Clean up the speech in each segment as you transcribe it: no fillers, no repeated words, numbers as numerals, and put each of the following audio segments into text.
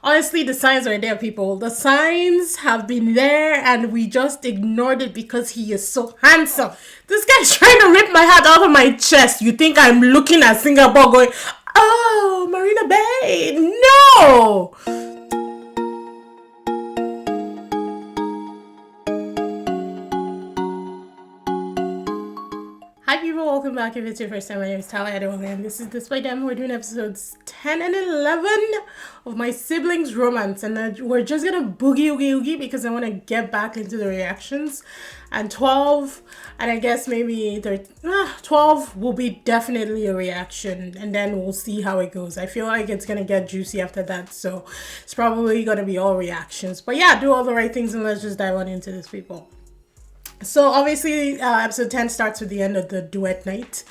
Honestly, the signs are there, people. The signs have been there and we just ignored it because he is so handsome. This guy's trying to rip my heart out of my chest. You think I'm looking at Singapore going, oh, Marina Bay? No! Hi people, welcome back. If it's your first time, my name is Tyler Edwin and this is DISBYDEM. We're doing episodes 10 and 11 of my siblings romance, and we're just gonna boogie oogie because I want to get back into the reactions. And 12 and I guess maybe 12 will be definitely a reaction, and then we'll see how it goes. I feel like it's gonna get juicy after that, so it's probably gonna be all reactions. But yeah, do all the right things and let's just dive on into this, people. So obviously, episode 10 starts with the end of the duet night.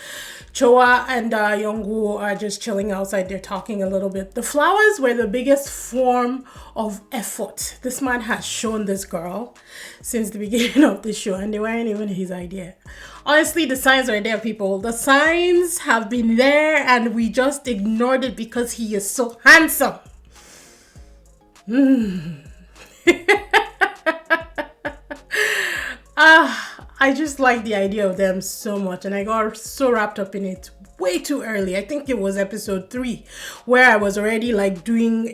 Choa and Youngwoo are just chilling outside. They're talking a little bit. The flowers were the biggest form of effort this man has shown this girl since the beginning of the show, and they weren't even his idea. Honestly, the signs are there, people. The signs have been there and we just ignored it because he is so handsome. I just like the idea of them so much, and I got so wrapped up in it way too early. I think it was episode 3 where I was already like doing,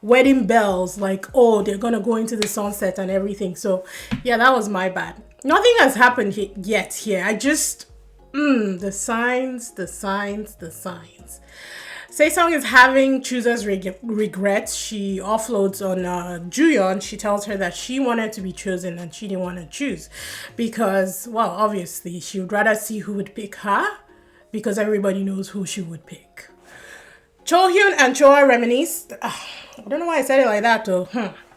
wedding bells, like, oh, they're gonna go into the sunset and everything. So yeah, that was my bad. Nothing has happened yet here. I just the signs. Saesung is having choosers regrets. She offloads on Juyeon. She tells her that she wanted to be chosen and she didn't want to choose because, well, obviously she would rather see who would pick her because everybody knows who she would pick. Chohyun and Choa reminisce. I don't know why I said it like that though.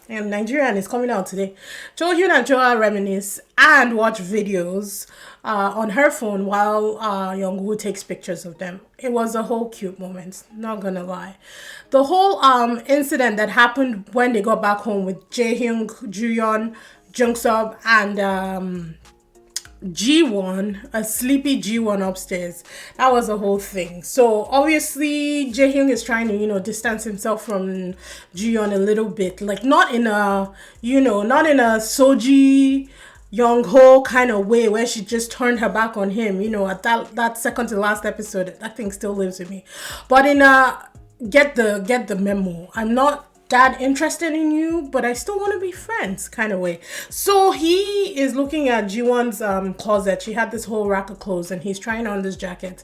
And Nigerian is coming out today. Chohyun and Choa reminisce and watch videos on her phone while Youngwoo takes pictures of them. It was a whole cute moment, not gonna lie. The whole incident that happened when they got back home with Jaehyung, Juyeon, Jungsub, and G1, a sleepy G1 upstairs. That was a whole thing. So obviously Jaehyung is trying to, distance himself from Jiyeon a little bit. Like not in a Soji Young-ho kind of way where she just turned her back on him, at that second to last episode. That thing still lives with me. But in get the memo. I'm not that interested in you, but I still want to be friends kind of way. So he is looking at Ji-won's closet. She had this whole rack of clothes and he's trying on this jacket.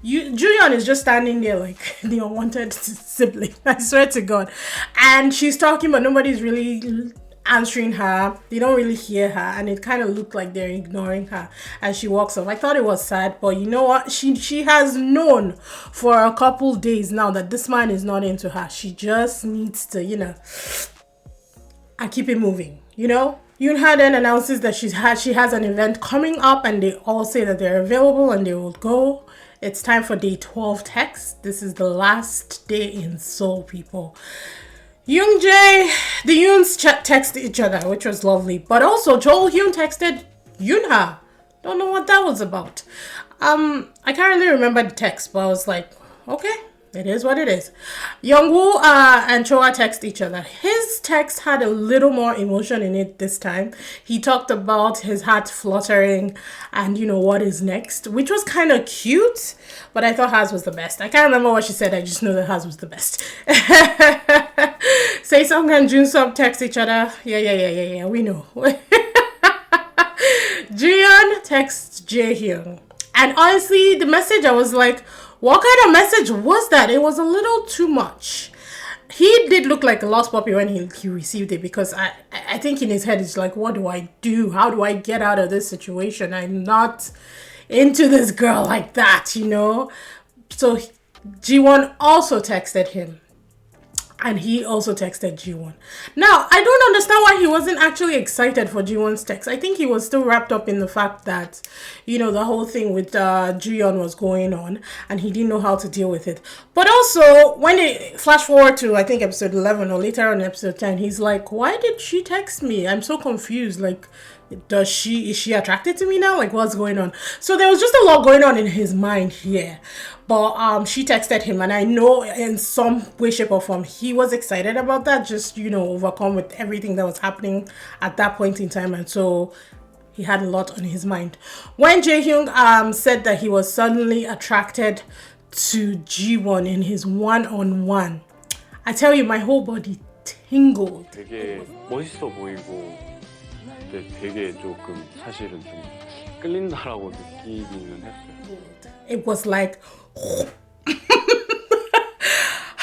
Juyeon is just standing there like the unwanted sibling, I swear to God. And she's talking but nobody's really answering her. They don't really hear her, and it kind of looked like they're ignoring her as she walks off. I thought it was sad, but you know what, she has known for a couple days now that this man is not into her. She just needs to and keep it moving. Yoonha then announces that she has an event coming up, and they all say that they're available and they will go. It's time for day 12 text. This is the last day in Seoul, people. Yoonjae, the Yoons texted each other, which was lovely. But also, Chohyun texted Yoonha. Don't know what that was about. I can't really remember the text, but I was like, okay, it is what it is. Youngwoo and Choa text each other. His text had a little more emotion in it this time. He talked about his heart fluttering and what is next, which was kind of cute, but I thought hers was the best. I can't remember what she said. I just know that hers was the best. Saesung and Junsub text each other. Yeah, we know. Jiyeon texts Jaehyung. And honestly, the message, I was like, what kind of message was that? It was a little too much. He did look like a lost puppy when he received it, because I think in his head it's like, what do I do? How do I get out of this situation? I'm not into this girl like that, So Ji-won also texted him. And he also texted Ji-won. Now, I don't understand why he wasn't actually excited for Ji-won's text. I think he was still wrapped up in the fact that, the whole thing with Juyeon was going on and he didn't know how to deal with it. But also, when they flash forward to, I think, episode 11 or later on episode 10, he's like, why did she text me? I'm so confused. Like, is she attracted to me now? Like, what's going on? So there was just a lot going on in his mind here. But she texted him, and I know in some way, shape, or form he was excited about that, just, overcome with everything that was happening at that point in time. And so he had a lot on his mind. When Jae-hyung said that he was suddenly attracted to Ji-won in his one-on-one, I tell you, my whole body tingled. 되게 멋있어 보이고 근데 되게 조금 사실은 좀 끌린다라고 느끼기는 했어요. It was like I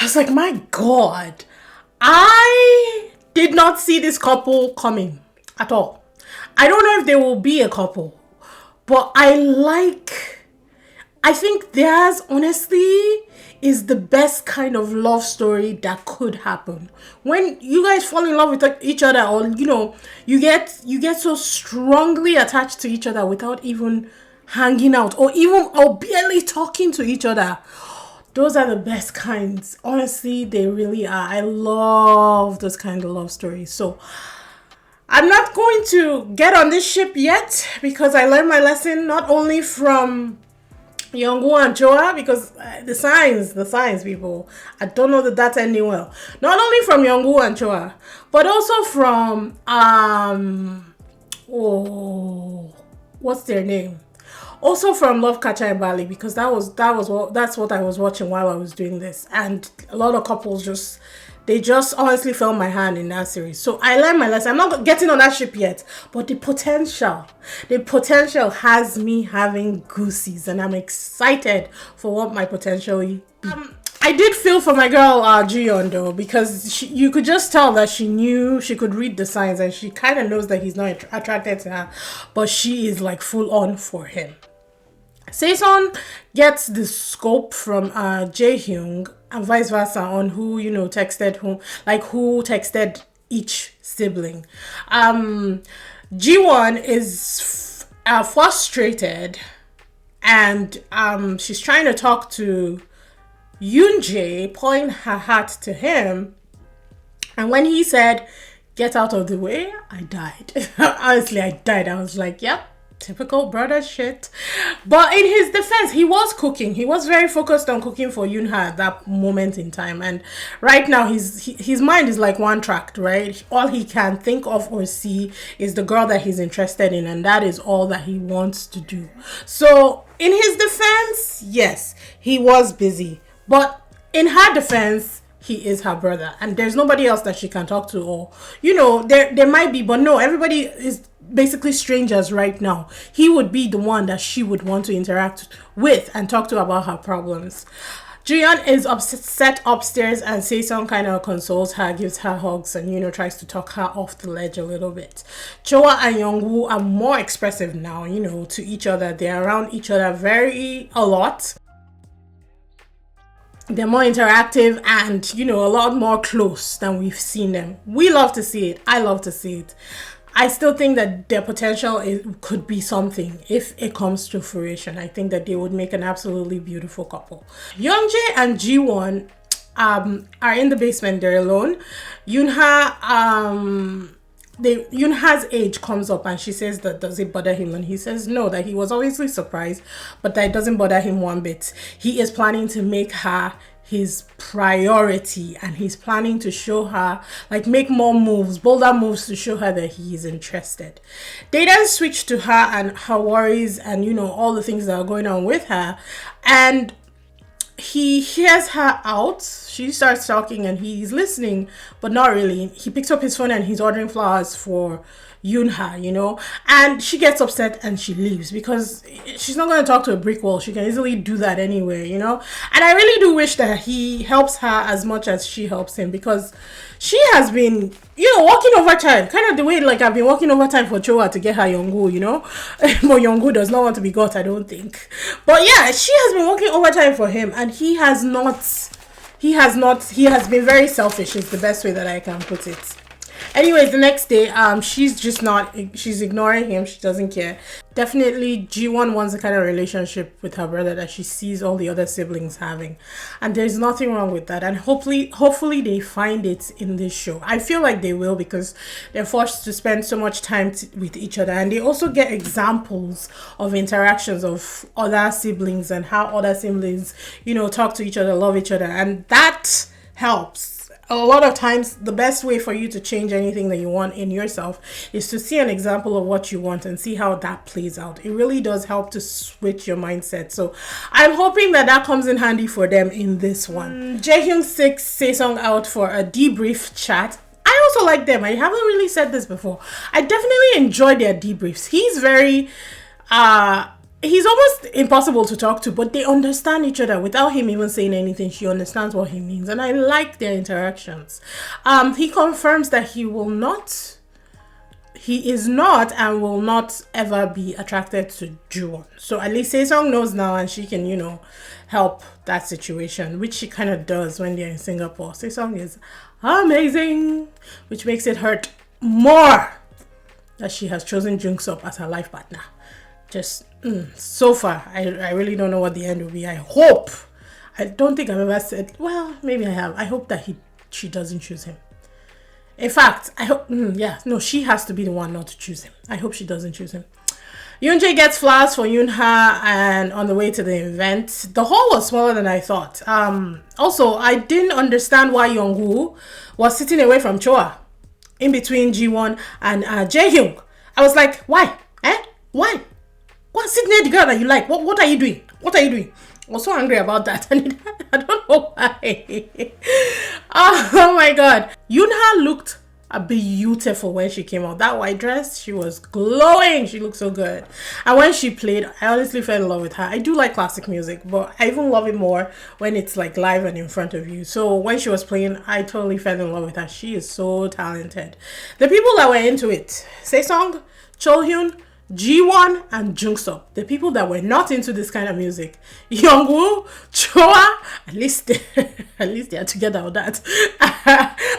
was like, my God, I did not see this couple coming at all. I don't know if they will be a couple, but I think theirs, honestly, is the best kind of love story that could happen. When you guys fall in love with each other, or you get so strongly attached to each other without even hanging out or barely talking to each other. Those are the best kinds. Honestly, they really are. I love those kind of love stories. So I'm not going to get on this ship yet, because I learned my lesson not only from Youngwoo and Choa, because the signs, people. I don't know that that's ending well. Not only from Youngwoo and Choa, but also from what's their name? Also from Love Catcher and Bali, because that's what I was watching while I was doing this, and a lot of couples just honestly fell my hand in that series. So I learned my lesson. I'm not getting on that ship yet, but the potential has me having goosies, and I'm excited for what my potential be. I did feel for my girl Jiyeon though, because you could just tell that she could read the signs, and she kind of knows that he's not attracted to her, but she is like full on for him. Saeson gets the scope from Jae-hyung and vice versa on who texted each sibling. Ji-won is frustrated, and she's trying to talk to Yoon-jae, pouring her heart to him, and when he said, "Get out of the way," I died. Honestly, I died. I was like, yep, typical brother shit. But in his defense, he was cooking. He was very focused on cooking for Yoon-ha at that moment in time. And right now, his mind is like one track, right? All he can think of or see is the girl that he's interested in, and that is all that he wants to do. So in his defense, yes, he was busy. But in her defense, he is her brother, and there's nobody else that she can talk to, or there might be, but no, everybody is basically strangers right now. He would be the one that she would want to interact with and talk to about her problems. Jiyeon is upset upstairs, and Saeson kind of consoles her, gives her hugs, and tries to talk her off the ledge a little bit. Choa and Youngwoo are more expressive now, to each other. They're around each other a lot. They're more interactive and, a lot more close than we've seen them. We love to see it. I love to see it. I still think that their potential could be something if it comes to fruition. I think that they would make an absolutely beautiful couple. Youngjae and Ji-won are in the basement. They're alone. Yoonha's age comes up, and she says that does it bother him, and he says no, that he was obviously surprised, but that it doesn't bother him one bit. He is planning to make her his priority, and he's planning to show her, make more moves, bolder moves, to show her that he is interested. They then switch to her and her worries and all the things that are going on with her, and he hears her out. She starts talking and he's listening, but not really. He picks up his phone and he's ordering flowers for Yoonha, and she gets upset and she leaves, because she's not going to talk to a brick wall. She can easily do that anyway, and I really do wish that he helps her as much as she helps him, because she has been, working overtime, kind of the way I've been working overtime for Choa to get her Youngwoo, but Youngwoo does not want to be got, I don't think. But yeah, she has been working overtime for him, and he has been very selfish, is the best way that I can put it. Anyways, the next day, she's ignoring him. She doesn't care. Definitely, G1 wants the kind of relationship with her brother that she sees all the other siblings having. And there's nothing wrong with that. And hopefully they find it in this show. I feel like they will, because they're forced to spend so much time with each other. And they also get examples of interactions of other siblings and how other siblings, talk to each other, love each other. And that helps. A lot of times, the best way for you to change anything that you want in yourself is to see an example of what you want and see how that plays out. It really does help to switch your mindset. So I'm hoping that comes in handy for them in this one. Jaehyung 6 Saesung out for a debrief chat. I also like them. I haven't really said this before. I definitely enjoy their debriefs. He's almost impossible to talk to, but they understand each other without him even saying anything. She understands what he means, and I like their interactions. He confirms that he is not and will not ever be attracted to Juwon. So at least Saesung knows now, and she can, help that situation, which she kind of does when they're in Singapore. Saesung is amazing, which makes it hurt more that she has chosen Jungsup as her life partner. Just so far, I really don't know what the end will be. I don't think I've ever said, well, maybe I have. I hope that she doesn't choose him. In fact, I hope, she has to be the one not to choose him. I hope she doesn't choose him. Yoonjae gets flowers for Yoonha and on the way to the event. The hall was smaller than I thought. Also, I didn't understand why Youngwoo was sitting away from Choa in between Ji-won and Jaehyung. I was like, why? Why? Go sit near the girl that you like. What are you doing? What are you doing? I was so angry about that. And I don't know why. Oh my god. Yoonha looked beautiful when she came out. That white dress, she was glowing. She looked so good. And when she played, I honestly fell in love with her. I do like classic music, but I even love it more when it's like live and in front of you. So when she was playing, I totally fell in love with her. She is so talented. The people that were into it, Saesung, Chohyun, Ji-won and Jungsup, the people that were not into this kind of music, Youngwoo, Choa, at least they are together on that,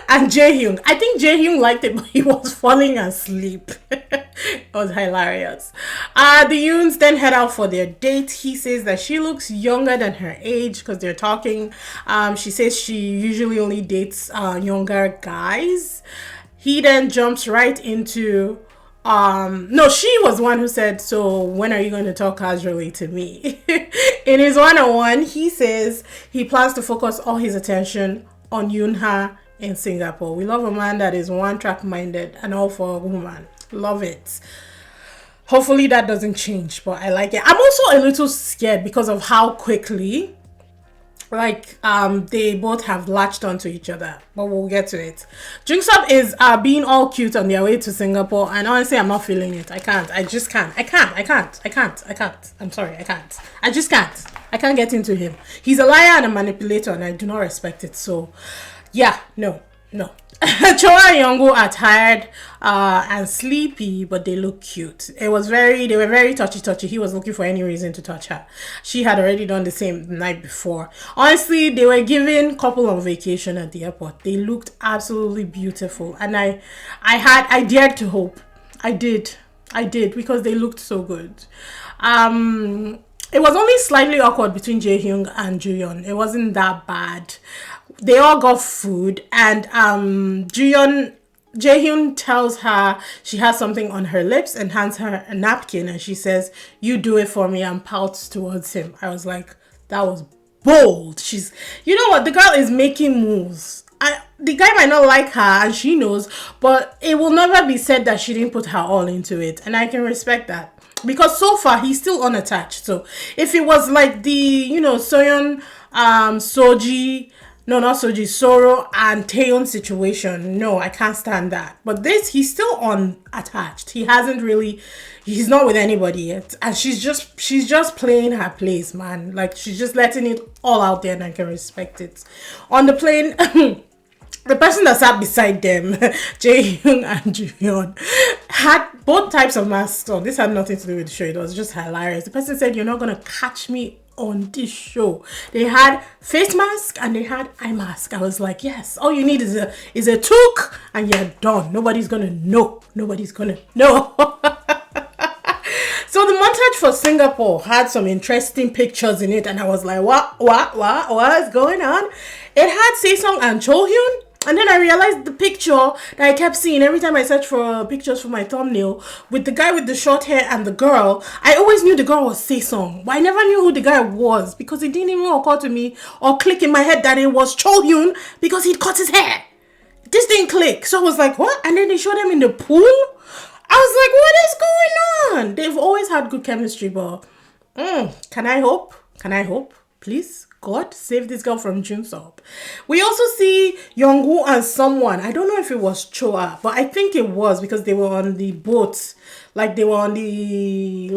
and Jaehyung. I think Jaehyung liked it, but he was falling asleep. It was hilarious. The Yoons then head out for their date. He says that she looks younger than her age because they're talking. She says she usually only dates younger guys. He then jumps right into no, she was one who said, so when are you going to talk casually to me? In his one-on-one, he says he plans to focus all his attention on Yoonha in Singapore. We love a man that is one-track minded and all for a woman. Love it. Hopefully that doesn't change, but I like it. I'm also a little scared because of how quickly they both have latched onto each other, but we'll get to it. Jungsup is being all cute on their way to Singapore, and honestly, I'm not feeling it. I can't. I'm sorry, I can't. I just can't. I can't get into him. He's a liar and a manipulator, and I do not respect it. So, yeah, no. Choa and Youngwoo are tired and sleepy, but they look cute. They were very touchy. He was looking for any reason to touch her. She had already done the same the night before. Honestly, they were given couple on vacation at the airport. They looked absolutely beautiful, and I dared to hope. I did because they looked so good. It was only slightly awkward between Jaehyung and Juyeon. It wasn't that bad. They all got food, and Jaehyun tells her she has something on her lips and hands her a napkin, and she says, "You do it for me," and pouts towards him. I was like, that was bold. You know what? The girl is making moves. The guy might not like her, and she knows, but it will never be said that she didn't put her all into it, and I can respect that. Because so far, he's still unattached. So if it was like the, Soyeon, Soro and Taeyeon situation, no, I can't stand that. But this, he's still unattached. He's not with anybody yet. And she's just playing her place, man. Like, she's just letting it all out there, and I can respect it. On the plane, the person that sat beside them, Jaehyung and Juyeon, had both types of masks on. This had nothing to do with the show. It was just hilarious. The person said, "You're not going to catch me on this show. They had face mask and they had eye mask. I was like, yes, all you need is a toque and you're done. Nobody's gonna know. Nobody's gonna know. So the montage for Singapore had some interesting pictures in it, and I was like, what's going on? It had Saesung and Cho Hyun. And then I realized the picture that I kept seeing every time I searched for pictures for my thumbnail with the guy with the short hair and the girl. I always knew the girl was Saesung, but I never knew who the guy was because it didn't even occur to me or click in my head that it was Cho Hyun because he'd cut his hair. This didn't click. So I was like, what? And then they showed him in the pool. I was like, what is going on? They've always had good chemistry, but can I hope? Can I hope? Please? God, save this girl from Junseop. We also see Youngwoo and someone. I don't know if it was Choa, but I think it was because they were on the boat. Like they were on the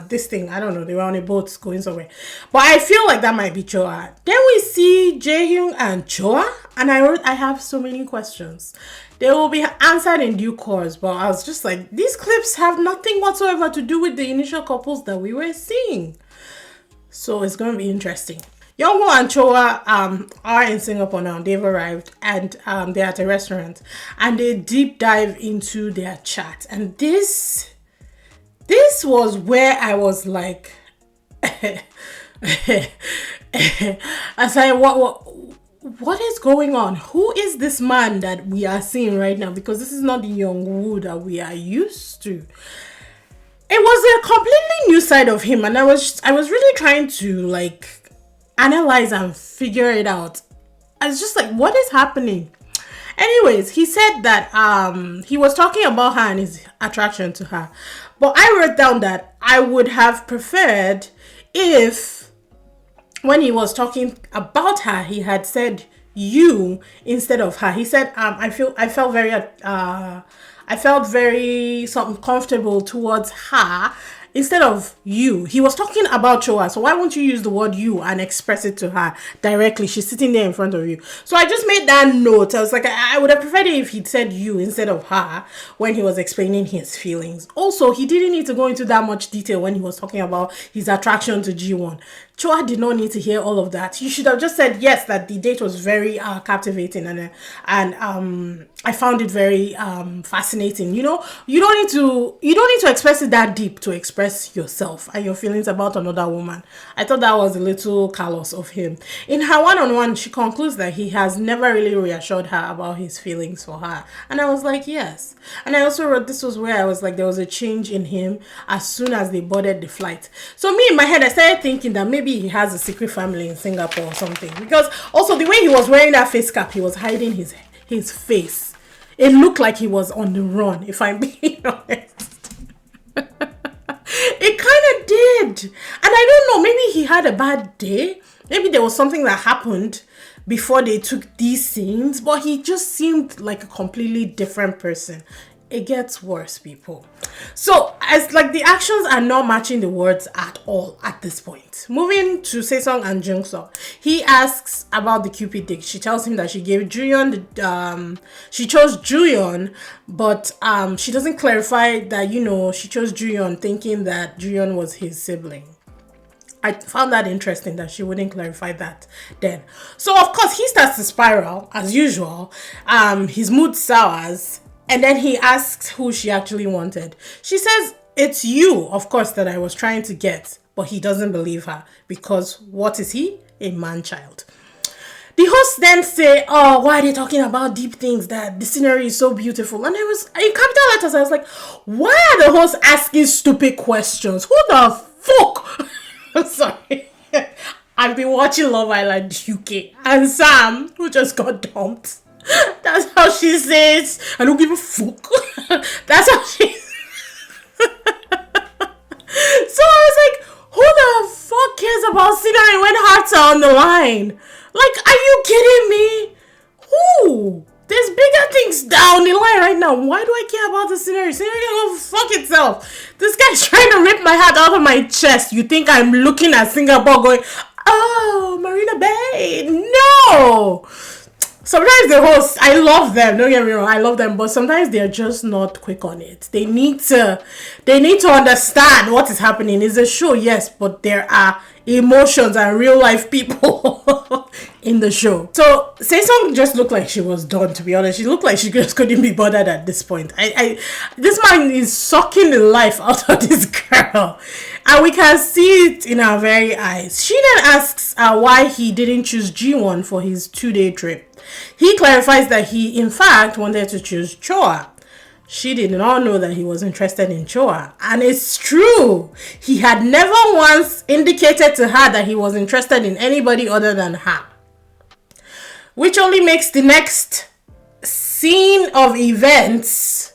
this thing. I don't know. They were on a boat going somewhere. But I feel like that might be Choa. Then we see Jaehyung and Choa. And I have so many questions. They will be answered in due course. But I was just like, these clips have nothing whatsoever to do with the initial couples that we were seeing. So it's going to be interesting. Youngwoo and Choa are in Singapore now. They've arrived and they're at a restaurant. And they deep dive into their chat. And this was where I was like... I said, what is going on? Who is this man that we are seeing right now? Because this is not the Youngwoo that we are used to. It was a completely new side of him, and I was really trying to like analyze and figure it out. I was just like, what is happening? Anyways, he said that he was talking about her and his attraction to her. But I wrote down that I would have preferred if when he was talking about her, he had said you instead of her. He said, I felt very something comfortable towards her instead of you. He was talking about Choa, so why won't you use the word you and express it to her directly? She's sitting there in front of you. So I just made that note. I was like, I would have preferred it if he'd said you instead of her when he was explaining his feelings. Also, he didn't need to go into that much detail when he was talking about his attraction to G1. Choa did not need to hear all of that. You should have just said yes, that the date was very captivating and I found it very fascinating. You know, you don't need to express it that deep to express yourself and your feelings about another woman. I thought that was a little callous of him. In her one-on-one, she concludes that he has never really reassured her about his feelings for her, and I was like, yes. And I also wrote, this was where I was like, there was a change in him as soon as they boarded the flight. So me in my head, I started thinking that maybe he has a secret family in Singapore or something, because also the way he was wearing that face cap, he was hiding his face. It looked like he was on the run, if I'm being honest. It kind of did. And I don't know, maybe he had a bad day. Maybe there was something that happened before they took these scenes, but he just seemed like a completely different person. It gets worse, people. So, as like the actions are not matching the words at all at this point. Moving to Saesung and Jungseok, he asks about the Cupid date. She tells him that she gave Juyeon she chose Juyeon, but she doesn't clarify that, you know, she chose Juyeon thinking that Juyeon was his sibling. I found that interesting that she wouldn't clarify that then. So of course he starts to spiral as usual. His mood sours. And then he asks who she actually wanted. She says, it's you, of course, that I was trying to get. But he doesn't believe her. Because what is he? A man-child. The hosts then say, oh, why are they talking about deep things? That the scenery is so beautiful. And I was, in capital letters, I was like, why are the hosts asking stupid questions? Who the fuck? I'm sorry. I've been watching Love Island UK. And Sam, who just got dumped. That's how she says, I don't give a fuck. That's how she So I was like, who the fuck cares about scenery when hearts are on the line? Like, are you kidding me? Who? There's bigger things down the line right now. Why do I care about the scenery? Scenery can go fuck itself. This guy's trying to rip my heart out of my chest. You think I'm looking at Singapore going, oh, Marina Bay? No! Sometimes the hosts, I love them, don't get me wrong, I love them, but sometimes they're just not quick on it. They need to understand what is happening. It's a show, yes, but there are emotions and real life people in the show. So Saesung just looked like she was done, to be honest. She looked like she just couldn't be bothered at this point. This man is sucking the life out of this girl, and we can see it in our very eyes. She then asks why he didn't choose G1 for his 2-day trip. He clarifies that he, in fact, wanted to choose Choa. She did not know that he was interested in Choa. And it's true. He had never once indicated to her that he was interested in anybody other than her. Which only makes the next scene of events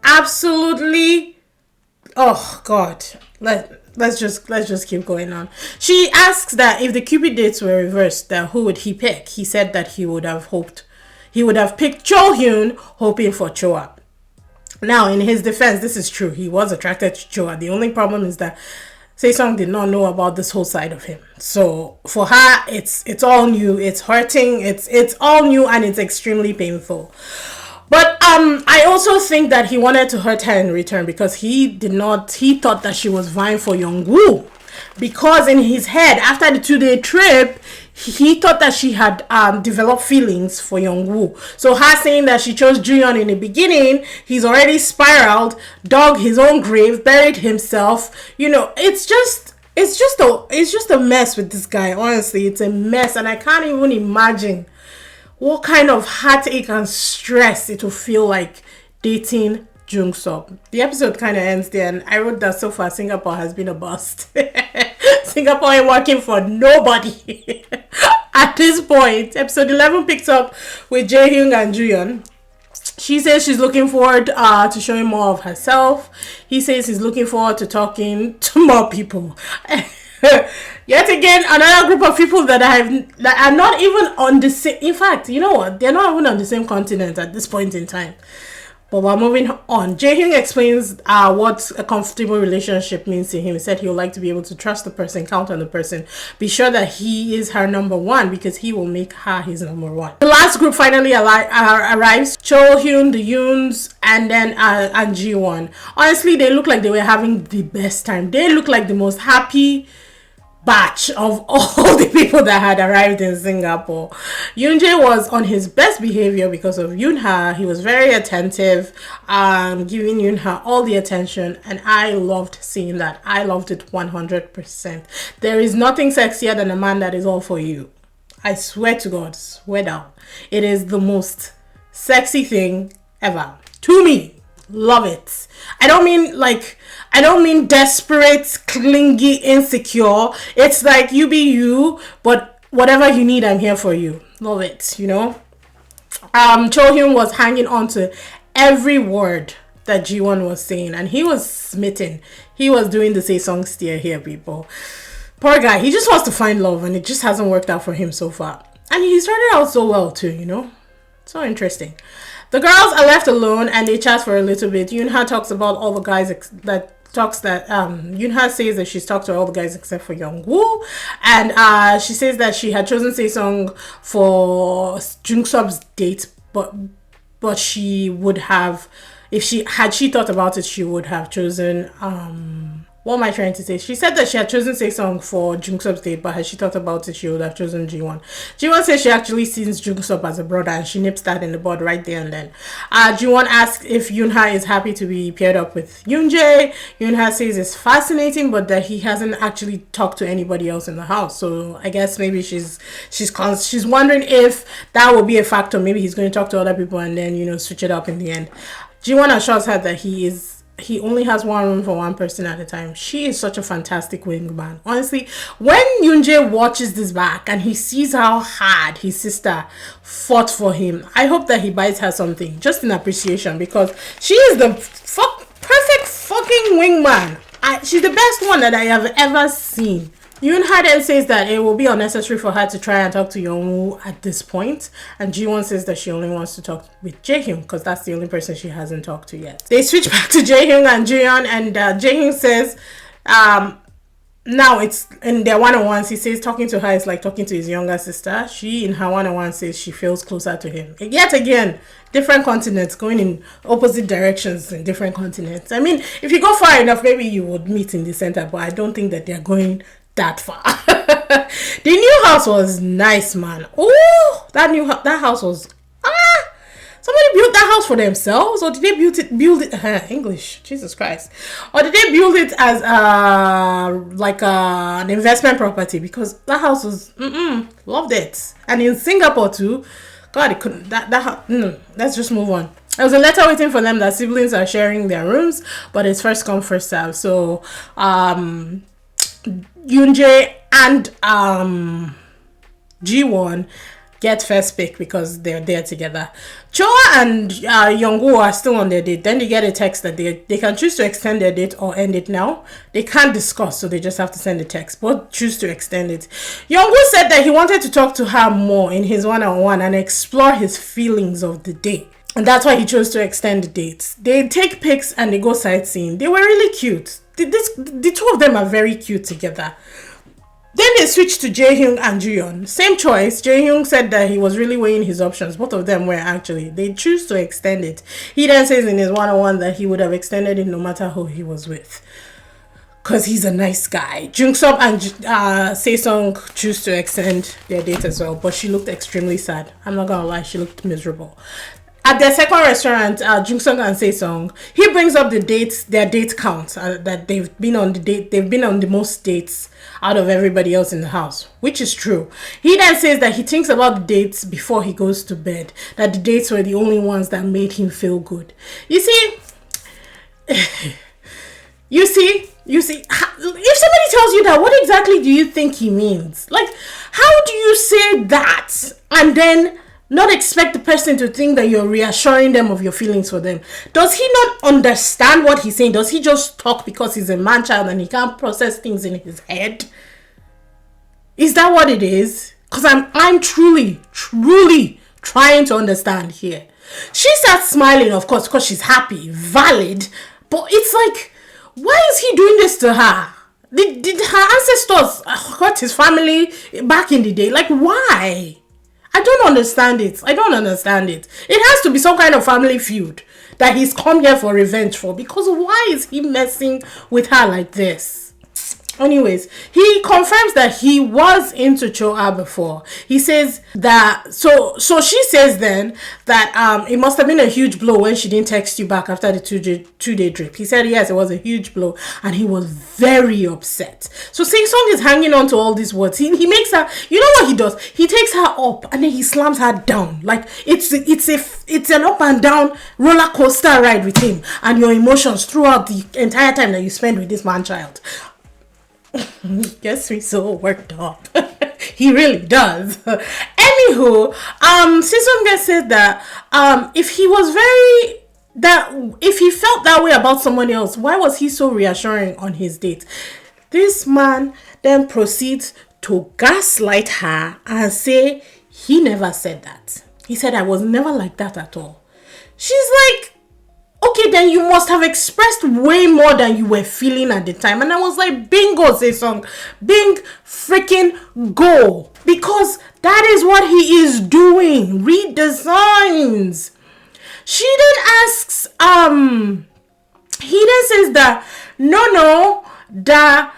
absolutely... Oh, God. Let's just keep going on. She asks that if the Cupid dates were reversed, that who would he pick? He said that he would have picked Cho Hyun, hoping for Choa. Now, in his defense, this is true. He was attracted to Choa. The only problem is that Saesung did not know about this whole side of him. So for her, it's all new. It's hurting. It's all new, and it's extremely painful. But I also think that he wanted to hurt her in return, because he thought that she was vying for Youngwoo. Because in his head, after the 2-day trip, he thought that she had developed feelings for Youngwoo. So her saying that she chose Juyeon in the beginning, he's already spiraled, dug his own grave, buried himself. You know, it's just a mess with this guy. Honestly, it's a mess, and I can't even imagine what kind of heartache and stress it will feel like dating Jung-sub. The episode kind of ends there, and I wrote that so far Singapore has been a bust. Singapore ain't working for nobody at this point. Episode 11 picks up with Jaehyung and Juyeon. She says she's looking forward to showing more of herself. He says he's looking forward to talking to more people. Yet again, another group of people that are not even on the same... In fact, you know what? They're not even on the same continent at this point in time. But we're moving on. Jaehyung explains what a comfortable relationship means to him. He said he would like to be able to trust the person, count on the person, be sure that he is her number one, because he will make her his number one. The last group finally arrives. Cho Hyun, the Yoons, and then and G1. Honestly, they look like they were having the best time. They look like the most happy batch of all the people that had arrived in Singapore. Yoonjae was on his best behavior because of Yoonha. He was very attentive, giving Yoonha all the attention, and I loved seeing that. I loved it 100%. There is nothing sexier than a man that is all for you. I swear to God, swear down. It is the most sexy thing ever. To me. Love it. I don't mean desperate, clingy, insecure. It's like you be you, but whatever you need, I'm here for you. Love it, you know. Cho Hyun was hanging on to every word that G1 was saying, and he was smitten. He was doing the Saesung steer here, people. Poor guy, he just wants to find love, and it just hasn't worked out for him so far. And he started out so well too, you know. So interesting. The girls are left alone and they chat for a little bit. Yoonha talks about all the guys Yoonha says that she's talked to all the guys except for Youngwoo, and she says that she had chosen Saesung for Jung-sub's date, but she would have, if she thought about it, she would have chosen what am I trying to say? She said that she had chosen Saesung for Jung-sub's date, but had she thought about it, she would have chosen G1. G1 says she actually sees Jung-sub as a brother, and she nips that in the bud right there and then. G1 asks if Yoonha is happy to be paired up with Yoonjae. Yoonha says it's fascinating, but that he hasn't actually talked to anybody else in the house. So I guess maybe she's wondering if that will be a factor. Maybe he's going to talk to other people and then, you know, switch it up in the end. G1 assures her that he only has one room for one person at a time. She is such a fantastic wingman. Honestly, when Yoonjae watches this back and he sees how hard his sister fought for him, I hope that he buys her something just in appreciation, because she is the perfect fucking wingman. She's the best one that I have ever seen. Yoonha then says that it will be unnecessary for her to try and talk to Youngwoo at this point, and Ji-won says that she only wants to talk with Jaehyung because that's the only person she hasn't talked to yet. They switch back to Jaehyung and Juyeon, and Jaehyung says now it's in their one-on-ones. He says talking to her is like talking to his younger sister. She, in her one-on-one, says she feels closer to him. Yet again, different continents going in opposite directions in different continents. I mean, if you go far enough, maybe you would meet in the center, but I don't think that they're going that far. The new house was nice, man. Oh, that house was somebody built that house for themselves, or did they build it English, Jesus Christ, or did they build it as an investment property? Because that house was loved it. And in Singapore too, God, it couldn't let's just move on. There was a letter waiting for them that siblings are sharing their rooms, but it's first come first serve. So Yoonjae and Ji-won get first pick because they're there together. Choa and Youngwoo are still on their date. Then they get a text that they can choose to extend their date or end it now. They can't discuss, so they just have to send a text. Both choose to extend it. Youngwoo said that he wanted to talk to her more in his one-on-one and explore his feelings of the day. And that's why he chose to extend the dates. They take pics and they go sightseeing. They were really cute. The two of them are very cute together. Then they switched to Jaehyung and Juyeon. Same choice. Jaehyung said that he was really weighing his options. Both of them were actually. They choose to extend it. He then says in his one-on-one that he would have extended it no matter who he was with, because he's a nice guy. Jungsup and Saesung choose to extend their date as well, but she looked extremely sad. I'm not gonna lie, she looked miserable. At their second restaurant, Jungsung and Saesung, he brings up their date count, that they've been on the most dates out of everybody else in the house, which is true. He then says that he thinks about the dates before he goes to bed, that the dates were the only ones that made him feel good. You see, if somebody tells you that, what exactly do you think he means? Like, how do you say that and then not expect the person to think that you're reassuring them of your feelings for them? Does he not understand what he's saying? Does he just talk because he's a man-child and he can't process things in his head? Is that what it is? Because I'm truly trying to understand here. She starts smiling, of course, because she's happy, valid, but it's like, why is he doing this to her? Did her ancestors hurt his family back in the day? Like, why? I don't understand it. It has to be some kind of family feud that he's come here for revenge for, because why is he messing with her like this? Anyways, he confirms that he was into Choa before. He says that, so she says then that it must have been a huge blow when she didn't text you back after the two-day trip. He said yes, it was a huge blow and he was very upset. So Saesung is hanging on to all these words. He makes her, you know what he does? He takes her up and then he slams her down. Like it's an up and down roller coaster ride with him and your emotions throughout the entire time that you spend with this man-child. Gets me so worked up. He really does. Anywho, Sisonga said that if he felt that way about someone else, why was he so reassuring on his date? This man then proceeds to gaslight her and say he never said that. He said, I was never like that at all. She's like, okay, then you must have expressed way more than you were feeling at the time. And I was like, bingo, Saesung. Bing freaking go. Because that is what he is doing. Read the signs. She then asks, he then says that, that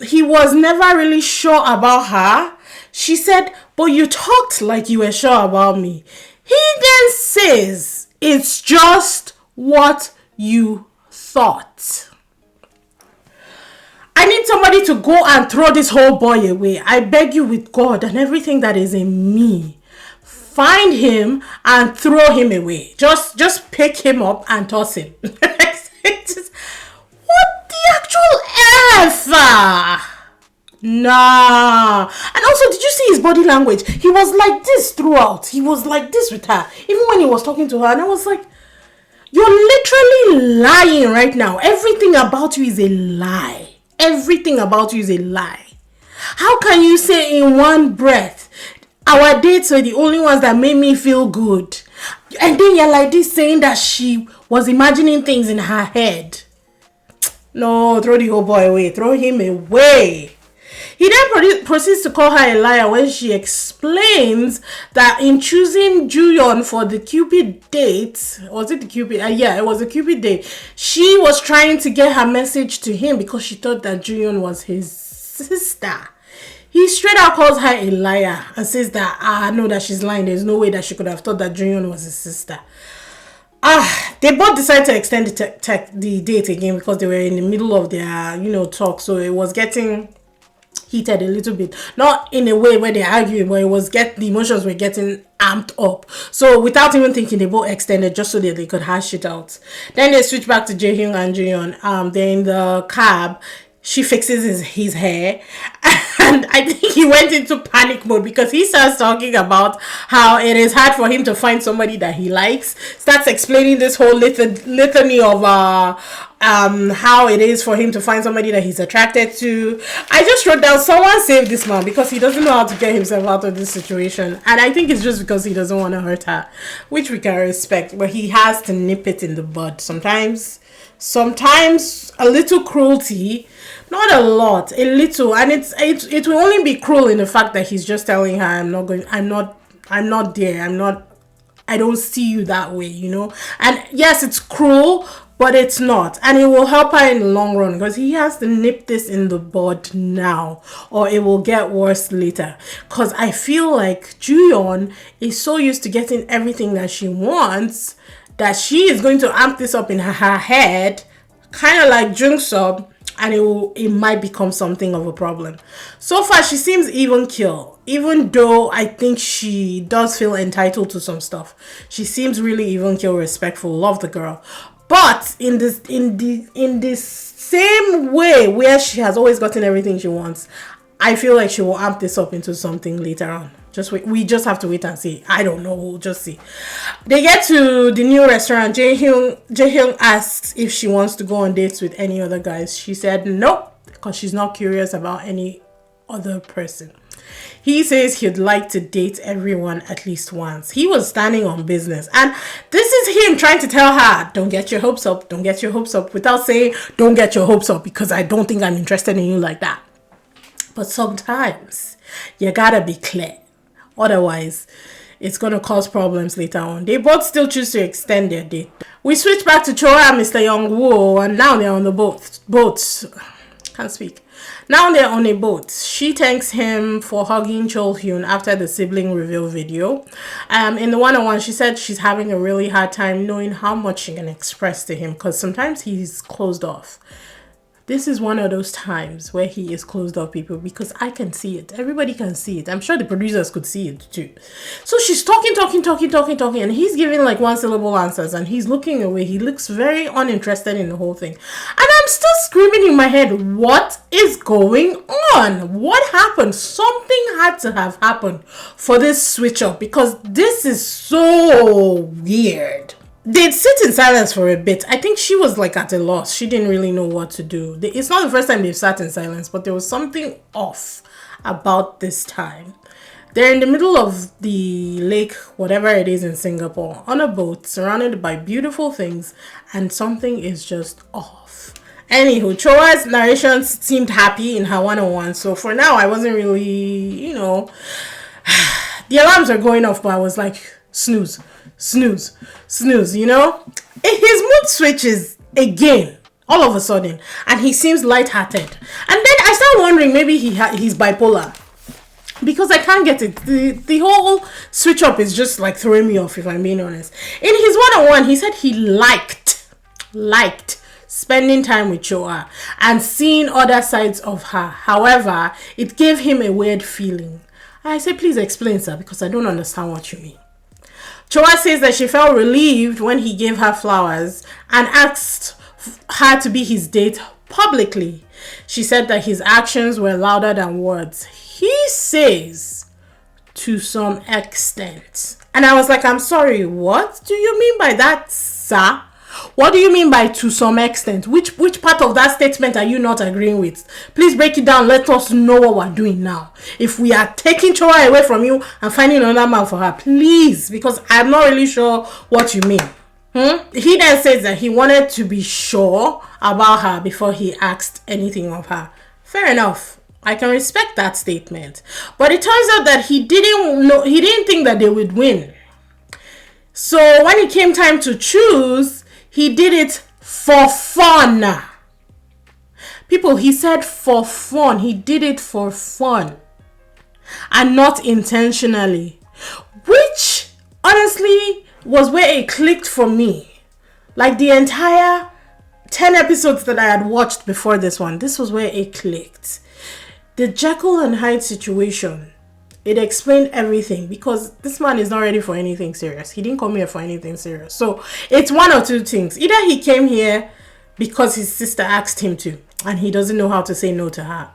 he was never really sure about her. She said, but you talked like you were sure about me. He then says, it's just what you thought. I need somebody to go and throw this whole boy away. I beg you with God and everything that is in me. Find him and throw him away. Just pick him up and toss him. What the actual F? Nah. And also, did you see his body language? He was like this throughout. He was like this with her. Even when he was talking to her. And I was like, you're literally lying right now. Everything about you is a lie. Everything about you is a lie. How can you say in one breath, our dates were the only ones that made me feel good? And then you're like this saying that she was imagining things in her head. No, throw the whole boy away. Throw him away. He then proceeds to call her a liar when she explains that in choosing Juyeon for the Cupid date, was it the Cupid? Yeah, it was a Cupid date. She was trying to get her message to him because she thought that Juyeon was his sister. He straight out calls her a liar and says that, I know that she's lying. There's no way that she could have thought that Juyeon was his sister. They both decided to extend the date again because they were in the middle of their, talk. So it was getting heated a little bit, not in a way where they're arguing, but the emotions were getting amped up. So without even thinking, they both extended just so that they could hash it out. Then they switch back to Jaehyung and Juyeon. They're in the cab. She fixes his hair, and I think he went into panic mode because he starts talking about how it is hard for him to find somebody that he likes. Starts explaining this whole litany of how it is for him to find somebody that he's attracted to. I just wrote down, someone save this man because he doesn't know how to get himself out of this situation, and I think it's just because he doesn't want to hurt her, which we can respect, but he has to nip it in the bud. Sometimes a little cruelty, not a lot, a little, and it will only be cruel in the fact that he's just telling her, I'm not there, I don't see you that way, and yes, it's cruel, but it's not, and it will help her in the long run because he has to nip this in the bud now or it will get worse later. Because I feel like Juyeon is so used to getting everything that she wants that she is going to amp this up in her head, kind of like Jungsup, and it might become something of a problem. So far, she seems even keel, even though I think she does feel entitled to some stuff. She seems really even keel, respectful, love the girl. But in this same way where she has always gotten everything she wants, I feel like she will amp this up into something later on. We just have to wait and see. I don't know. We'll just see. They get to the new restaurant. Jaehyung asks if she wants to go on dates with any other guys. She said no, because she's not curious about any other person. He says he'd like to date everyone at least once. He was standing on business. And this is him trying to tell her, don't get your hopes up, don't get your hopes up, without saying, don't get your hopes up, because I don't think I'm interested in you like that. But sometimes you gotta be clear. Otherwise, it's going to cause problems later on. They both still choose to extend their date. We switch back to Choa and Mr. Young-woo, and now they're on the boats. Can't speak. Now they're on a boat. She thanks him for hugging Chol-hyun after the sibling reveal video. In the one-on-one, she said she's having a really hard time knowing how much she can express to him because sometimes he's closed off. This is one of those times where he is closed off, people, because I can see it. Everybody can see it. I'm sure the producers could see it too. So she's talking, and he's giving like one-syllable answers, and he's looking away. He looks very uninterested in the whole thing. And I'm still screaming in my head, what is going on? What happened? Something had to have happened for this switch up, because this is so weird. They'd sit in silence for a bit. I think she was like at a loss. She didn't really know what to do. It's not the first time they've sat in silence, but there was something off about this time. They're in the middle of the lake, whatever it is in Singapore, on a boat, surrounded by beautiful things, and something is just off. Anywho, Choa's narration seemed happy in her one-on-one, so for now, I wasn't really, the alarms are going off, but I was like, snooze, his mood switches again all of a sudden, and he seems lighthearted. And then I started wondering, maybe he's bipolar, because I can't get it. The whole switch up is just like throwing me off, if I'm being honest. In his one-on-one, he said he liked spending time with Choa and seeing other sides of her. However, it gave him a weird feeling. I said, please explain, sir, because I don't understand what you mean. Choa says that she felt relieved when he gave her flowers and asked her to be his date publicly. She said that his actions were louder than words. He says, to some extent. And I was like, I'm sorry, what do you mean by that, sir? What do you mean by to some extent? Which part of that statement are you not agreeing with? Please break it down. Let us know what we're doing now. If we are taking Choa away from you and finding another man for her, please, because I'm not really sure what you mean. He then says that he wanted to be sure about her before he asked anything of her. Fair enough. I can respect that statement. But it turns out that he didn't think that they would win. So when it came time to choose, he did it for fun. People, he said for fun. He did it for fun. And not intentionally. Which, honestly, was where it clicked for me. Like the entire 10 episodes that I had watched before this one, this was where it clicked. The Jekyll and Hyde situation, it explained everything, because this man is not ready for anything serious. He didn't come here for anything serious. So it's one or two things. Either he came here because his sister asked him to, and he doesn't know how to say no to her.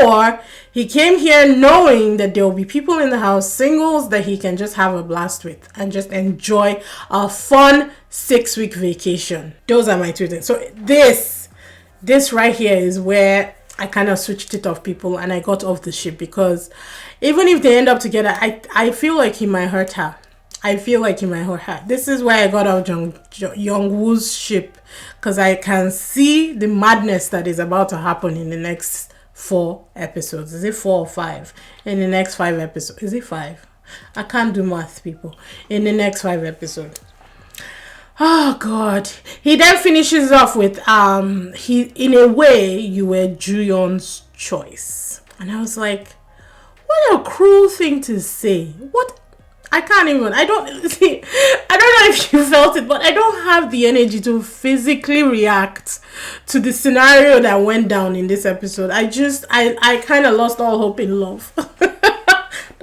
Or he came here knowing that there will be people in the house, singles that he can just have a blast with and just enjoy a fun 6-week vacation. Those are my two things. So this right here is where I kind of switched it off, people, and I got off the ship, because even if they end up together, I feel like he might hurt her. This is why I got off Youngwoo's ship, because I can see the madness that is about to happen in the next 4 episodes. Is it 4 or 5? In the next 5 episodes. Is it 5? I can't do math, people. In the next 5 episodes. Oh God. He then finishes off with in a way you were Juyon's choice. And I was like, what a cruel thing to say. I don't know if you felt it, but I don't have the energy to physically react to the scenario that went down in this episode. I kind of lost all hope in love.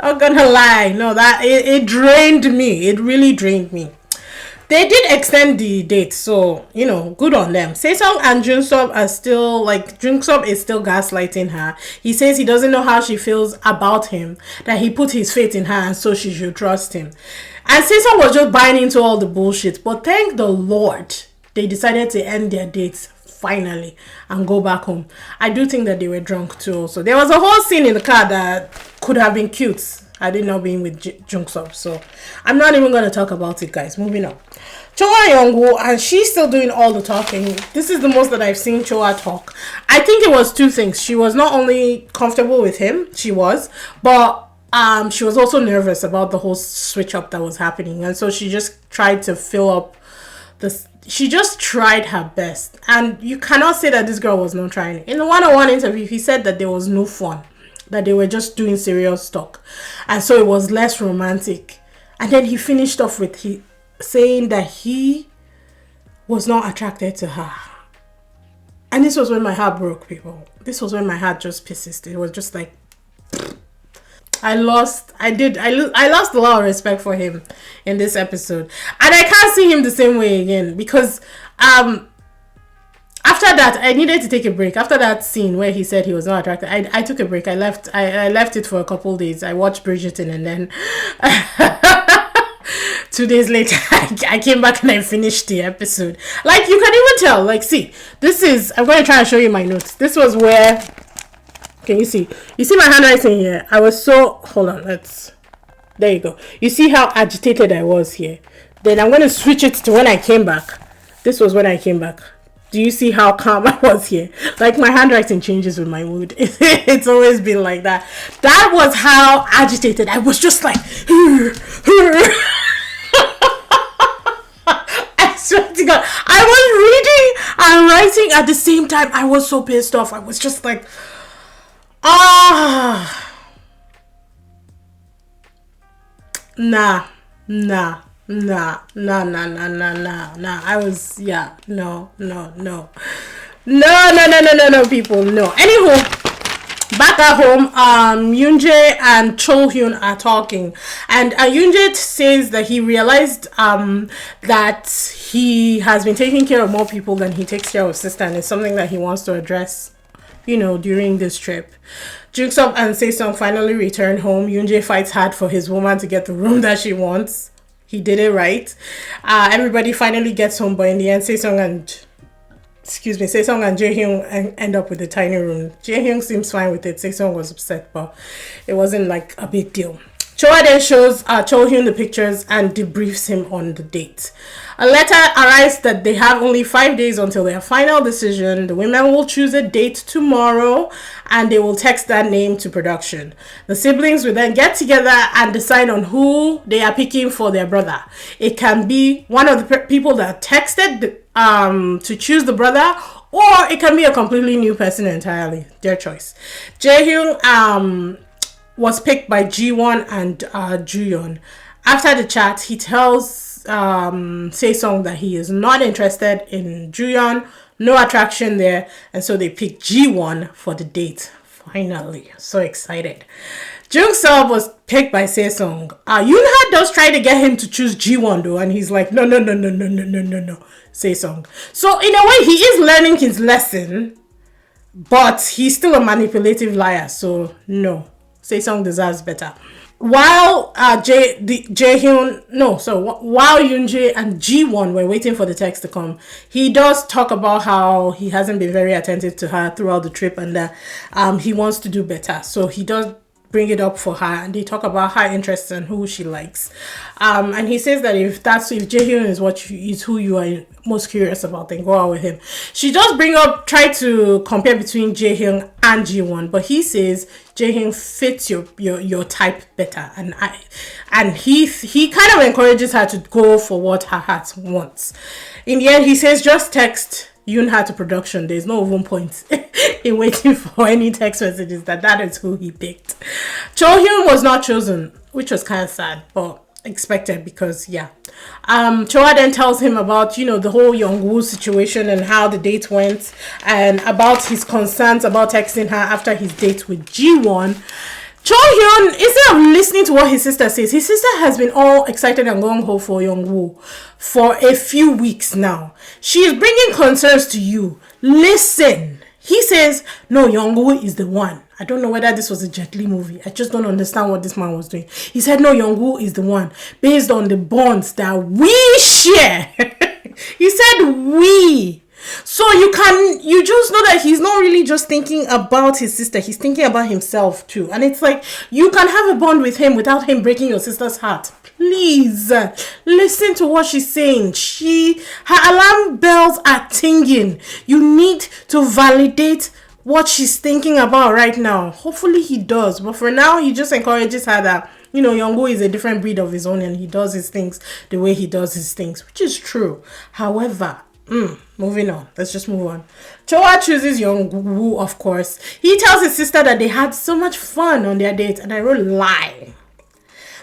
Not gonna lie. No, it drained me. It really drained me. They did extend the date, so, good on them. Saesung and Junseop are still, Junseop is still gaslighting her. He says he doesn't know how she feels about him, that he put his faith in her and so she should trust him. And Saesung was just buying into all the bullshit. But thank the Lord, they decided to end their dates finally and go back home. I do think that they were drunk too also. There was a whole scene in the car that could have been cute. I did not being with Jungsup, so I'm not even going to talk about it, guys. Moving on. Choa Youngwoo, and she's still doing all the talking. This is the most that I've seen Choa talk. I think it was 2 things. She was not only comfortable with him, but she was also nervous about the whole switch up that was happening, and so she just tried to fill up this. She just tried her best, and you cannot say that this girl was not trying. In the one-on-one interview, he said that there was no fun, that they were just doing serious talk, and so it was less romantic. And then he finished off with saying that he was not attracted to her. And this was when my heart broke, people. This was when my heart just persisted. It was just like, I lost a lot of respect for him in this episode. And I can't see him the same way again, because after that, I needed to take a break. After that scene where he said he was not attracted, I took a break. I left it for a couple days. I watched Bridgerton, and then 2 days later, I came back and I finished the episode. Like, you can even tell. See, I'm going to try and show you my notes. This was where, can you see? You see my handwriting here? I was so, hold on, there you go. You see how agitated I was here? Then I'm going to switch it to when I came back. This was when I came back. Do you see how calm I was here? Like, my handwriting changes with my mood. It's always been like that. That was how agitated I was, just like, I swear to God, I was reading and writing at the same time. I was so pissed off. I was just like, nah. I was, no, people, no. Anywho, back at home, Yoonjae and Cho Hyun are talking, and Yoonjae says that he realized that he has been taking care of more people than he takes care of his sister, and it's something that he wants to address, during this trip. Jungsup and Saesung finally return home. Yoonjae fights hard for his woman to get the room that she wants. He did it right. Everybody finally gets home, but in the end, Saesung and Jaehyung end up with a tiny room. Jaehyung seems fine with it. Saesung was upset, but it wasn't like a big deal. Choa then shows Cho Hyun the pictures and debriefs him on the date. A letter arrives that they have only 5 days until their final decision. The women will choose a date tomorrow and they will text that name to production. The siblings will then get together and decide on who they are picking for their brother. It can be one of the people that texted to choose the brother, or it can be a completely new person entirely. Their choice. Jaehyung was picked by Ji-won and Juyeon. After the chat, he tells Sae-sung that he is not interested in Juyeon, no attraction there, and so they picked Ji-won for the date. Finally, so excited. Jung-sub was picked by Sae-sung. Yoon-ha does try to get him to choose Ji-won though, and he's like, no, Sae-sung. So in a way, he is learning his lesson, but he's still a manipulative liar, so no. Sae-sung deserves better. While while Yoonjae and Ji-won were waiting for the text to come, he does talk about how he hasn't been very attentive to her throughout the trip and that he wants to do better. So he does bring it up for her, and they talk about her interests and who she likes. And he says that if Jaehyun is who you are most curious about, then go out with him. She does try to compare between Jaehyun and Ji-won, but he says Jaehyun fits your type better, and he kind of encourages her to go for what her heart wants. In the end, he says just text Yoon-ha to production. There's no even point in waiting for any text messages. That is who he picked. Cho Hyun was not chosen, which was kind of sad, but expected because Choa then tells him about the whole Young-woo situation and how the date went, and about his concerns about texting her after his date with Ji-won. Cho Hyun, instead of listening to what his sister says, his sister has been all excited and gung-ho for Young-woo for a few weeks now. She is bringing concerns to you. Listen. He says, no, Young-woo is the one. I don't know whether this was a Jet Li movie. I just don't understand what this man was doing. He said, no, Young-woo is the one based on the bonds that we share. He said we. So you just know that he's not really just thinking about his sister. He's thinking about himself too. And it's like, you can have a bond with him without him breaking your sister's heart. Please listen to what she's saying. Her alarm bells are tinging. You need to validate what she's thinking about right now. Hopefully he does. But for now, he just encourages her that, Young-woo is a different breed of his own and he does his things the way he does his things, which is true. However, moving on. Let's just move on. Choa chooses Young-woo, of course. He tells his sister that they had so much fun on their date, and I wrote lie.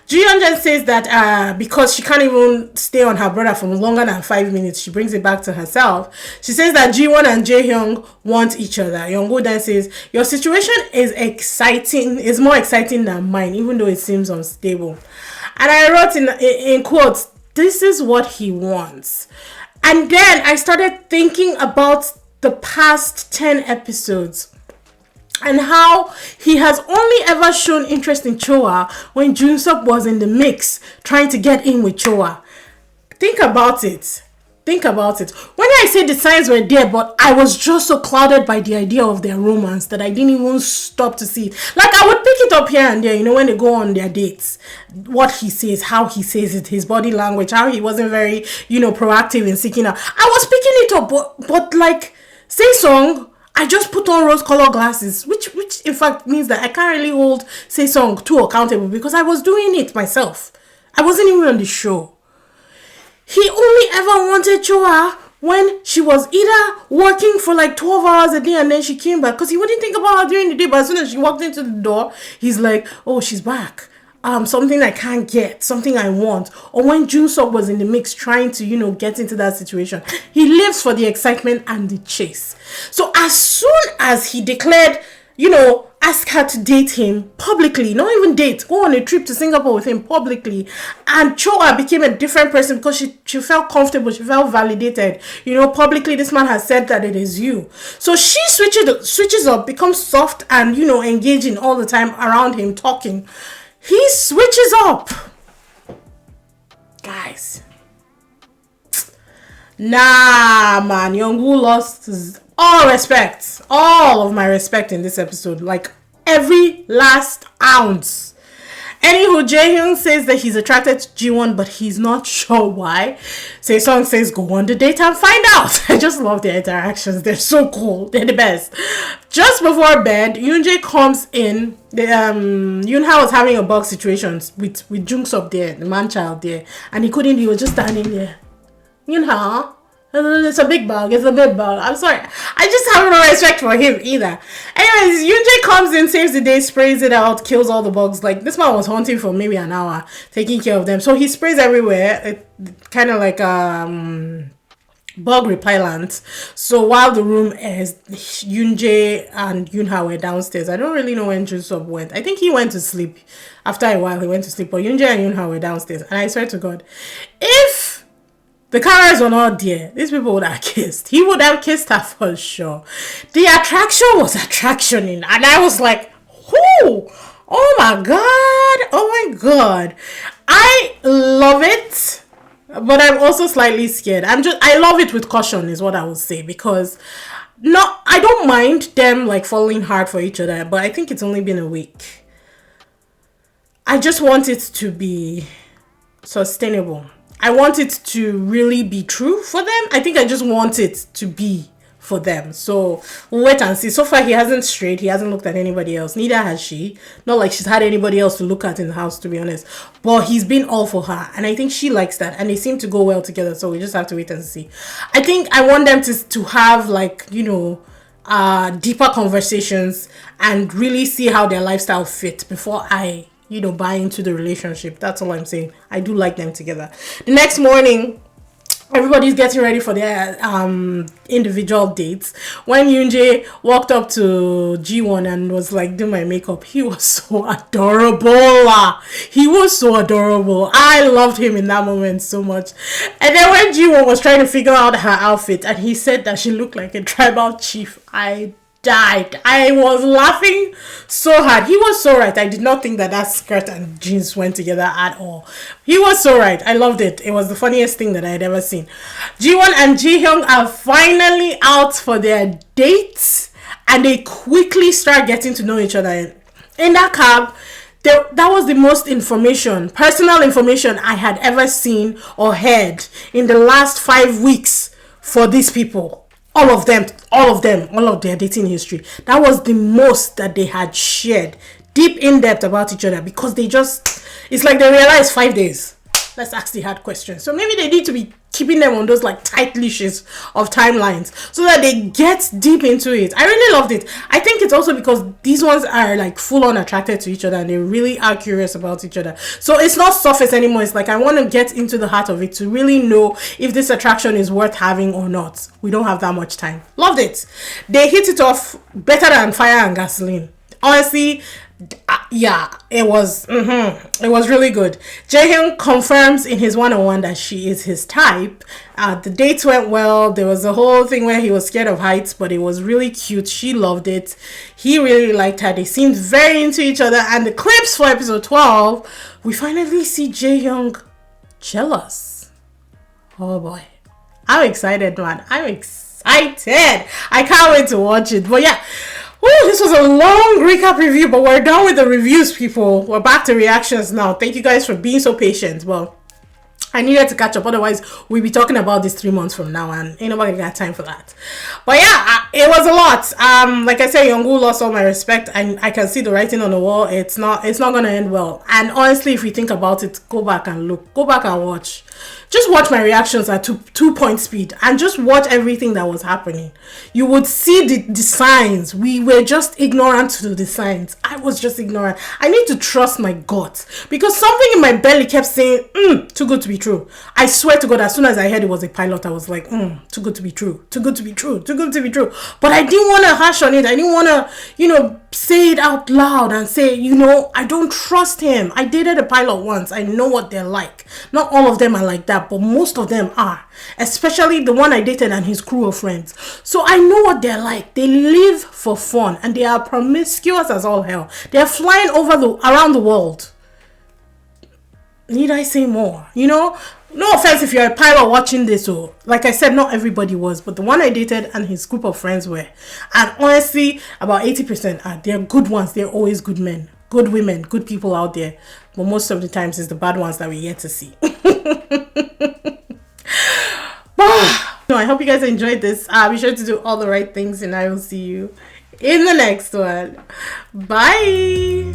Ji-yeon then says that because she can't even stay on her brother for longer than 5 minutes, she brings it back to herself. She says that Ji-won and Jaehyung want each other. Young-woo then says, your situation is more exciting than mine, even though it seems unstable. And I wrote in quotes, this is what he wants. And then I started thinking about the past 10 episodes and how he has only ever shown interest in Choa when Jun-sub was in the mix trying to get in with Choa. Think about it. When I say the signs were there, but I was just so clouded by the idea of their romance that I didn't even stop to see it. Like, I would pick it up here and there, when they go on their dates. What he says, how he says it, his body language, how he wasn't very, proactive in seeking out. I was picking it up, but like, Sae-sung, I just put on rose-colored glasses, which in fact means that I can't really hold Sae-sung too accountable because I was doing it myself. I wasn't even on the show. He only ever wanted Choa when she was either working for like 12 hours a day and then she came back, because he wouldn't think about her during the day, but as soon as she walked into the door, he's like, oh, she's back. Something I can't get, something I want. Or when Jun-sub was in the mix trying to, get into that situation. He lives for the excitement and the chase. So as soon as he declared, ask her to date him publicly, not even date, go on a trip to Singapore with him publicly, and Choa became a different person because she felt comfortable, she felt validated. Publicly this man has said that it is you. So she switches up, becomes soft and, engaging all the time around him, talking. He switches up. Guys. Nah, man. Young-woo lost all respect. All of my respect in this episode. Like, every last ounce. Anywho, Jaehyung says that he's attracted to Ji-won, but he's not sure why. Song says, go on the date and find out. I just love their interactions. They're so cool. They're the best. Just before bed, Yoonjae comes in. Yoonha was having a bug situation with Jungsup there, the man-child there. And he was just standing there. Yoonha, it's a big bug. It's a big bug. I'm sorry. I just have no respect for him either. Anyways, Yoonjae comes in, saves the day, sprays it out, kills all the bugs. Like, this man was hunting for maybe an hour, taking care of them. So he sprays everywhere. It kind of like bug repellent. So while the room is, Yoonjae and Yoonha were downstairs. I don't really know when Jun-sub went. I think he went to sleep. After a while, he went to sleep. But Yoonjae and Yoonha were downstairs. And I swear to God, if the cameras were not there, these people would have kissed. He would have kissed her for sure. The attraction was attractioning. And I was like, whoo! Oh my God. Oh my God. I love it. But I'm also slightly scared. I love it with caution is what I would say. Because I don't mind them like falling hard for each other. But I think it's only been a week. I just want it to be sustainable. I want it to really be true for them. I think I just want it to be for them. So we'll wait and see. So far, he hasn't strayed. He hasn't looked at anybody else. Neither has she. Not like she's had anybody else to look at in the house, to be honest. But he's been all for her. And I think she likes that. And they seem to go well together. So we just have to wait and see. I think I want them to have like, deeper conversations and really see how their lifestyle fits before I buy into the relationship. That's all I'm saying. I do like them together. The next morning, everybody's getting ready for their individual dates. When Yoonjae walked up to Ji-won and was like, do my makeup, he was so adorable. He was so adorable. I loved him in that moment so much. And then when Ji-won was trying to figure out her outfit and he said that she looked like a tribal chief, I died. I was laughing so hard. He was so right. I did not think that skirt and jeans went together at all. He was so right. I loved it. It was the funniest thing that I had ever seen. Ji-won and Ji-hyung are finally out for their dates and they quickly start getting to know each other. In that cab, that was the most personal information I had ever seen or heard in the last 5 weeks for these people. All of their dating history. That was the most that they had shared deep in depth about each other because it's like they realized 5 days. Let's ask the hard questions. So maybe they need to be keeping them on those like tight leashes of timelines so that they get deep into it. I really loved it. I think it's also because these ones are like full on attracted to each other and they really are curious about each other. So it's not surface anymore. It's like I want to get into the heart of it to really know if this attraction is worth having or not. We don't have that much time. Loved it. They hit it off better than fire and gasoline. Honestly, it was really good. Jaehyung confirms in his one-on-one that she is his type. The dates went well. There was a whole thing where he was scared of heights, but it was really cute. She loved it. He really liked her. They seemed very into each other. And the clips for episode 12, we finally see Jaehyung jealous. Oh boy, I'm excited, man. I'm excited. I can't wait to watch it. But yeah, this was a long recap review, but we're done with the reviews, people. We're back to reactions now. Thank you guys for being so patient. Well, I needed to catch up. Otherwise, we'll be talking about this 3 months from now, and ain't nobody got time for that. But yeah, it was a lot. Like I said, Youngwoo lost all my respect, and I can see the writing on the wall. It's not gonna end well. And honestly, if you think about it, go back and look. Go back and watch. Just watch my reactions at 2-point speed and just watch everything that was happening. You would see the signs. We were just ignorant to the signs. I was just ignorant. I need to trust my gut because something in my belly kept saying, too good to be true. I swear to God, as soon as I heard it was a pilot, I was like, too good to be true. Too good to be true. Too good to be true. But I didn't want to hash on it. I didn't want to, say it out loud and say, I don't trust him. I dated a pilot once. I know what they're like. Not all of them are like that, but most of them are. Especially the one I dated and his crew of friends. So I know what they're like. They live for fun and they are promiscuous as all hell. They're flying around the world. Need I say more? No offense if you're a pilot watching this, or like I said, not everybody was, but the one I dated and his group of friends were. And honestly, about 80% they're good ones. They're always good men. good women, good people out there, but most of the times it's the bad ones that we get to see. No, I hope you guys enjoyed this. Be sure to do all the right things, and I will see you in the next one. Bye.